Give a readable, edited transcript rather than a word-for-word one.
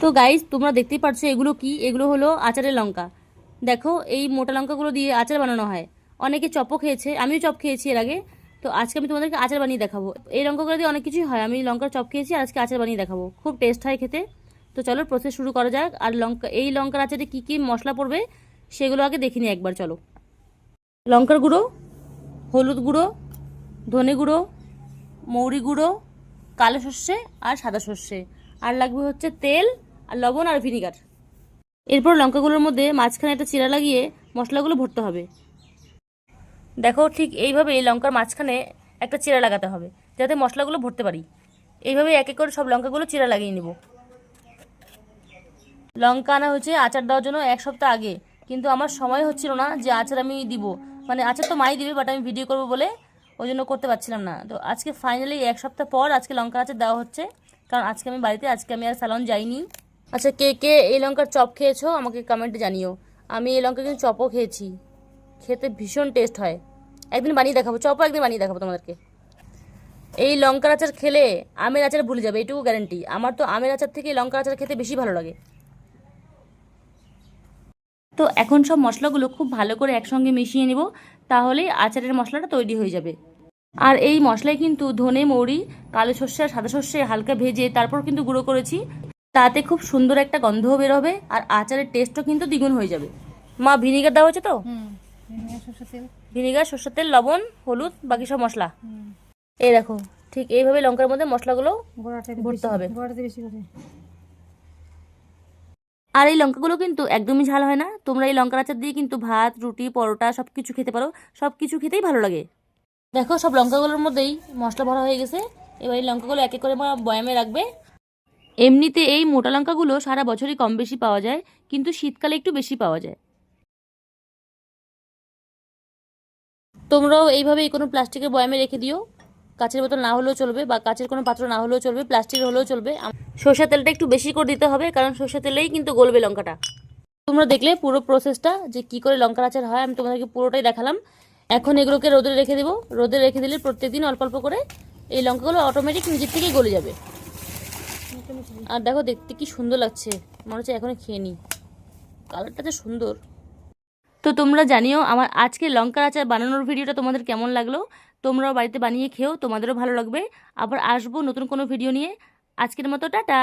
তো গাইস তোমরা দেখতেই পাচ্ছ এগুলো কি, এগুলো হলো আচারের লঙ্কা। দেখো এই মোটা লঙ্কাগুলো দিয়ে আচার বানানো হয়। অনেকে চপও খেয়েছে, আমিও চপ খেয়েছি এর আগে। তো আজকে আমি তোমাদেরকে আচার বানিয়ে দেখাবো। এই লঙ্কাগুলো দিয়ে অনেক কিছুই হয়, আমি লঙ্কার চপ খেয়েছি আর আজকে আচার বানিয়ে দেখাবো। খুব টেস্ট হয় খেতে। তো চলো প্রসেস শুরু করা যাক। আর এই লঙ্কার আচারে কি কি মশলা পড়বে সেগুলো আগে দেখে নিই একবার। চলো, লঙ্কার গুঁড়ো, হলুদ গুঁড়ো, ধনে গুঁড়ো, মৌরি গুঁড়ো, কালো সর্ষে আর সাদা সর্ষে, আর লাগবে হচ্ছে তেল আর লবণ আর ভিনিগার। এরপর লঙ্কাগুলোর মধ্যে মাঝখানে একটা চিরা লাগিয়ে মশলাগুলো ভরতে হবে। দেখো ঠিক এইভাবে লঙ্কার মাঝখানে একটা চিরা লাগাতে হবে যাতে মশলাগুলো ভরতে পারি। এইভাবে এক এক করে সব লঙ্কাগুলো চিরা লাগিয়ে নিব। লঙ্কা আনা হয়েছে আচার দেওয়ার জন্য 1 সপ্তাহ আগে, কিন্তু আমার সময় হচ্ছিল না যে আচার আমি দিব। মানে আচার তো মাই দিবে, বাট আমি ভিডিও করবো বলে ওই জন্য করতে পারছিলাম না। তো আজকে ফাইনালি 1 সপ্তাহ পর আজকে লঙ্কা আচার দেওয়া হচ্ছে, কারণ আজকে আমি বাড়িতে, আজকে আমি আর স্যালন যাইনি। আচ্ছা, কে কে এই লঙ্কার চপ খেয়েছো আমাকে কমেন্টে জানিও। আমি এই লঙ্কা কিন্তু চপও খেয়েছি, খেতে ভীষণ টেস্ট হয়। একদিন বানিয়ে দেখাবো, চপও একদিন বানিয়ে দেখাবো তোমাদেরকে। এই লঙ্কার আচার খেলে আমের আচার ভুলে যাবে, এটুকু গ্যারান্টি। আমার তো আমের আচার থেকে লঙ্কার আচার খেতে বেশি ভালো লাগে। তো এখন সব মশলাগুলো খুব ভালো করে একসঙ্গে মিশিয়ে নিব, তাহলেই আচারের মশলাটা তৈরি হয়ে যাবে। আর এই মশলায় কিন্তু ধনে, মৌরি, কালো সর্ষে আর সাদা সর্ষে হালকা ভেজে তারপর কিন্তু গুঁড়ো করেছি। তাতে খুব সুন্দর একটা গন্ধও বের হবে আর আচারের টেস্টও কিন্তু দ্বিগুণ হয়ে যাবে। মা, ভিনিগার দেওয়া হয়েছে তো? ভিনিগার, সর্ষের তেল, লবণ, হলুদ, বাকি সব মশলা। এই দেখো ঠিক এইভাবে লঙ্কার মধ্যে মশলাগুলো ভরতে হবে। আর এই লঙ্কাগুলো কিন্তু একদমই ঝাল হয় না। তোমরা এই লঙ্কার আচার দিয়ে কিন্তু ভাত, রুটি, পরোটা সব কিছু খেতে পারো। সব কিছু খেতেই ভালো লাগে। দেখো সব লঙ্কাগুলোর মধ্যেই মশলা ভরা হয়ে গেছে। এবার এই লঙ্কাগুলো এক এক করে বয়ামে রাখবে। এমনিতে এই মোটা লঙ্কাগুলো সারা বছরই কম বেশি পাওয়া যায়, কিন্তু শীতকালে একটু বেশি পাওয়া যায়। তোমরাও এইভাবেই কোনো প্লাস্টিকের বয়ামে রেখে দিও। কাচের বোতল না হলেও চলবে, বা কাচের কোনো পাত্র না হলেও চলবে, প্লাস্টিকের হলেও চলবে। সরষের তেলটা একটু বেশি করে দিতে হবে, কারণ সরষের তেলেই কিন্তু গলবে লঙ্কাটা। তোমরা দেখলে পুরো প্রসেসটা যে কি করে লঙ্কার আচার হয়, আমি তোমাদেরকে পুরোটাই দেখালাম। এখন এগুলোকে রোদে রেখে দেবো। রোদে রেখে দিলে প্রত্যেকদিন অল্প অল্প করে এই লঙ্কাগুলো অটোমেটিক নিজের থেকেই গলে যাবে। আর দেখো দেখতে কি সুন্দর লাগছে, মনে হচ্ছে এখনই খেয়ে নিই, কালারটা যে সুন্দর। তো তোমরা জানিও আমার আজকে লঙ্কার আচার বানানোর ভিডিওটা তোমাদের কেমন লাগলো। তোমরাও বাড়িতে বানিয়ে খেও, তোমাদেরও ভালো লাগবে। আবার আসবো নতুন কোনো ভিডিও নিয়ে। আজকের মতো টাটা।